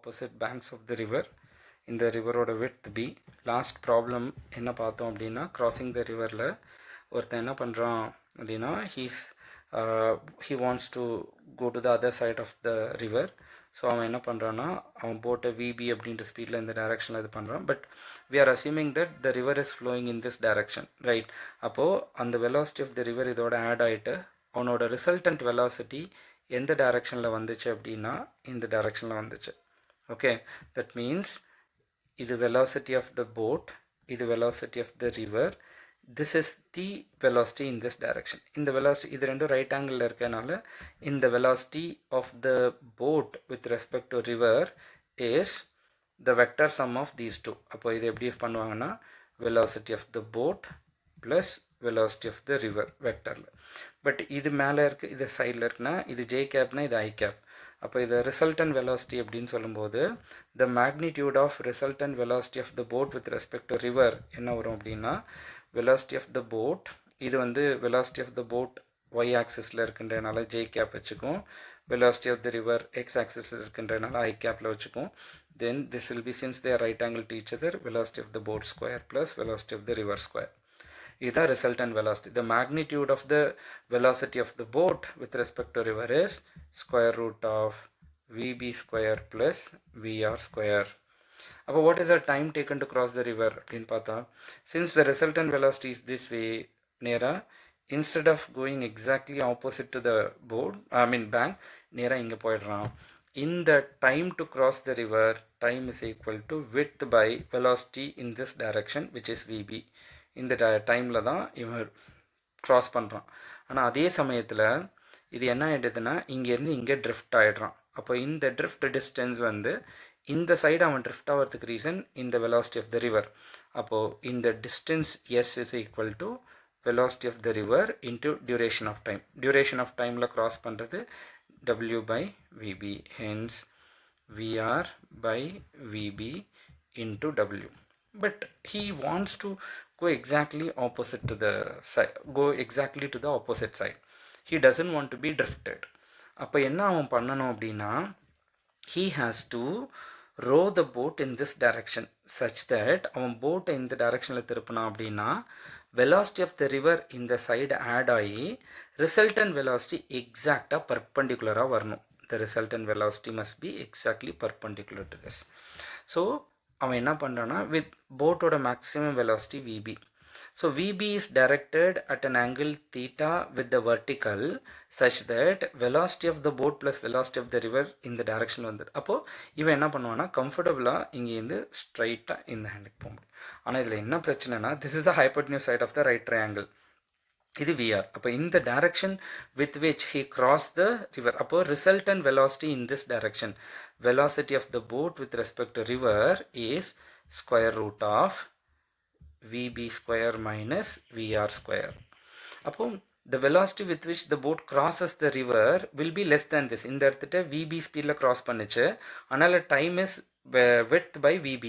opposite banks of the river. இந்த ரிவரோட width b. Last problem என்ன பார்த்தோம் அப்படின்னா crossing the riverல ஒருத்தன் என்ன பண்ணுறான் அப்படின்னா he wants to go to the other side of the river. So அவன் என்ன பண்ணுறான்னா அவன் போட்டை விபி அப்படின்ற ஸ்பீடில் இந்த டைரக்ஷனில் இது பண்ணுறான். But we are assuming that the river is flowing in this direction, right? அப்போது அந்த velocity of the river இதோட ஆட் ஆகிட்டு அவனோட ரிசல்டன்ட் வெலாசிட்டி எந்த டைரக்ஷனில் வந்துச்சு அப்படின்னா இந்த டைரக்ஷனில் வந்துச்சு. ஓகே, தட் மீன்ஸ் இது velocity of the boat, இது velocity of the river, this is the velocity in this direction. இந்த velocity இது ரெண்டும் ரைட் ஆங்கிளில் இருக்கனால இந்த velocity of the boat with respect to river is the vector sum of these two. அப்போ இது எப்படி பண்ணுவாங்கன்னா velocity of the boat plus velocity of the river வெக்டரில். பட் இது மேலே இருக்குது, இது சைடில் இருக்குன்னா இது ஜே கேப்னா இது ஐ கேப். அப்போ இது ரிசல்டன்ட் வெலாசிட்டி அப்படின்னு சொல்லும்போது the magnitude of resultant velocity of the boat with respect to river என்ன வரும் அப்படின்னா வெலாசிட்டி ஆஃப் த போட், இது வந்து velocity of the boat Y ஆக்சிஸில் இருக்கின்றனால ஜே கேப் வச்சுக்கும், velocity of the river X ஆக்சிஸில் இருக்கின்றனால ஐ கேப்பில் வச்சுக்கும். Then this will be since they're right angle to each other velocity of the boat square plus velocity of the river square. இதுதான் resultant velocity. The magnitude of the velocity of the boat with respect to river is square root of vb square plus vr square. அப்போ what is the time taken to cross the river அப்படின்னு பார்த்தா, since the resultant velocity is this way நேராக instead of going exactly opposite to the bank நேராக இங்கே போயிடுறான். இந்த time to cross the river, time is equal to width by velocity in this direction which is vb. இந்த டைமில் தான் இவன் cross பண்ணுறான். ஆனால் அதே சமயத்தில் இது என்ன ஆகிடுதுன்னா இங்கேருந்து இங்கே ட்ரிஃப்ட் ஆகிடுறான். அப்போ இந்த ட்ரிஃப்ட் டிஸ்டன்ஸ் வந்து இந்த சைடு அவன் ட்ரிஃப்ட் ஆகிறதுக்கு ரீசன் இந்த வெலாசிட்டி ஆஃப் த ரிவர். அப்போது இந்த distance S is equal to velocity of the river into duration of time. Duration of டைமில் க்ராஸ் பண்ணுறது W by VB, hence VR by VB into W. But he wants to go exactly opposite to the side, opposite side. He doesn't want to be drifted. அப்போ என்ன அவன் பண்ணணும் அப்படின்னா he has to row the boat in this direction such that அவன் போட்டை இந்த டைரக்ஷனில் திருப்பினான் அப்படின்னா velocity of the river இந்த சைடு ஆட் ஆகி resultant velocity எக்ஸாக்டாக பர்பண்டிகுலராக வரணும். The resultant velocity must be exactly perpendicular to this. So அவன் என்ன பண்ணுறான்னா வித் போட்டோட maximum velocity VB. So VB is directed at an angle theta with the vertical such that velocity of the boat plus velocity of the river இந்த டைரக்ஷனில் வந்துடு. அப்போது இவன் என்ன பண்ணுவான்னா கம்ஃபர்டபுளாக இங்கேருந்து ஸ்ட்ரைட்டாக இந்த ஹேண்டுக்கு போக முடியும். ஆனால் இதில் என்ன பிரச்சனைனா this is the hypotenuse side of the right triangle, இது விஆர். அப்போ இந்த direction with which he cross the river, அப்போ resultant velocity in this direction velocity of the boat with respect to river is square root of vb square minus vr square. அப்போ the velocity with which the boat crosses the river will be less than this. இந்த இடத்துட்ட vb ஸ்பீடில் cross பண்ணிச்சு, அதனால் time is width by vb.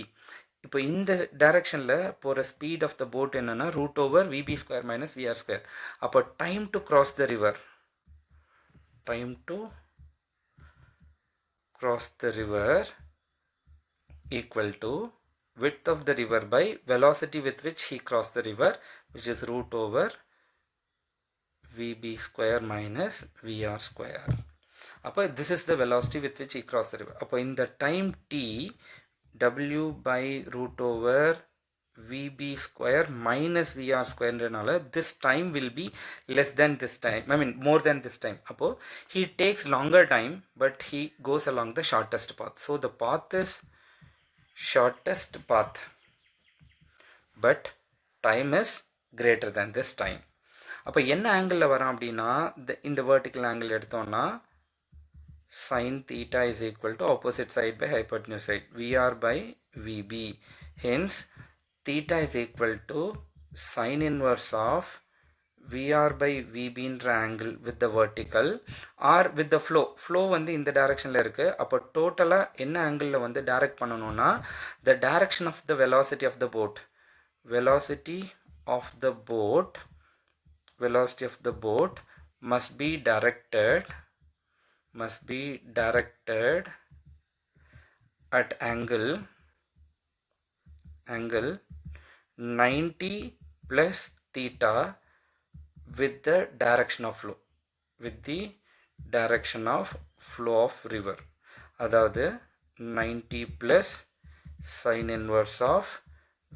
இப்போ இந்த டைரக்ஷனில் போகிற speed of the boat என்னென்னா root over VB square minus VR square. அப்போ time to cross the river, cross the river equal to width of the river by velocity with which he crossed the river, which is root over vb square minus vr square. அப்போ this is the velocity with which he crossed the river. அப்போ இந்த time t w by root over vb square minus vr square என்றனால this time will be less than this time, more than this time. அப்போ he takes longer time but he goes along the shortest path. So the path is shortest path but time is greater than this time. அப்போ என்ன ஆங்கிளில் வரான் அப்படின்னா இந்த vertical angle எடுத்தோம்னா sin theta is equal to opposite side by hypotenuse side, vr by vb. Hence theta is equal to sin inverse of vr by vb என்ற angle with the vertical or with the flow வந்து இந்த டைரக்ஷனில் இருக்குது. அப்போ டோட்டலாக என்ன ஆங்கிளில் வந்து டைரக்ட் பண்ணணும்னா the direction of the velocity of the boat, velocity of the boat must be directed at angle 90 plus theta with the direction of flow, with the direction of flow of river. அதாவது 90 plus sin inverse of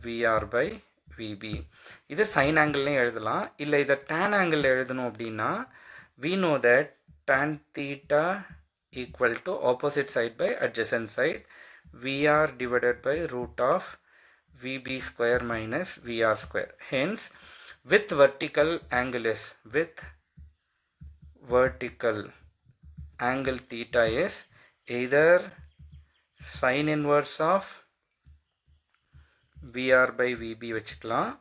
VR by VB. இது sin angle எழுதலாம். இல்லை இதை tan angle எழுதணும் அப்படின்னா we know that tan theta equal to opposite side by adjacent side, VR divided by root of VB square minus VR square. Hence with vertical angle theta is either sin inverse of VR by VB வச்சுக்கலாம்,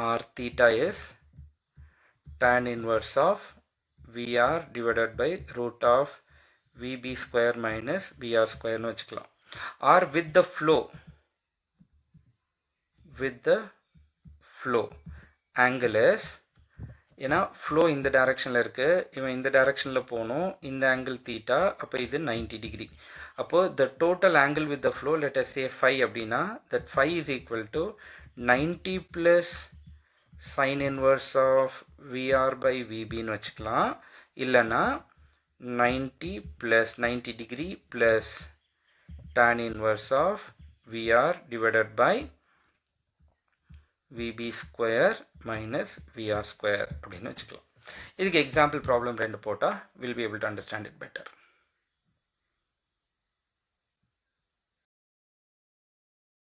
or theta is tan inverse of VR divided by root of VB square minus VR square னு வச்சுக்கலாம். Or with the flow angle is, ஏன்னா flow இந்த டைரக்ஷனில் இருக்குது, இவன் இந்த டைரக்ஷனில் போகணும், இந்த angle theta, அப்போ இது 90 degree. அப்போ the total angle with the flow, let us say phi அப்படின்னா, that phi is equal to 90 plus sin inverse of VR by VB னு வச்சுக்கலாம். இல்லைன்னா 90 plus 90 degree plus tan inverse of VR divided by VB square minus VR square அப்படின்னு வச்சுக்கலாம். இதுக்கு example problem 2 போட்டால் we'll be able to understand it better.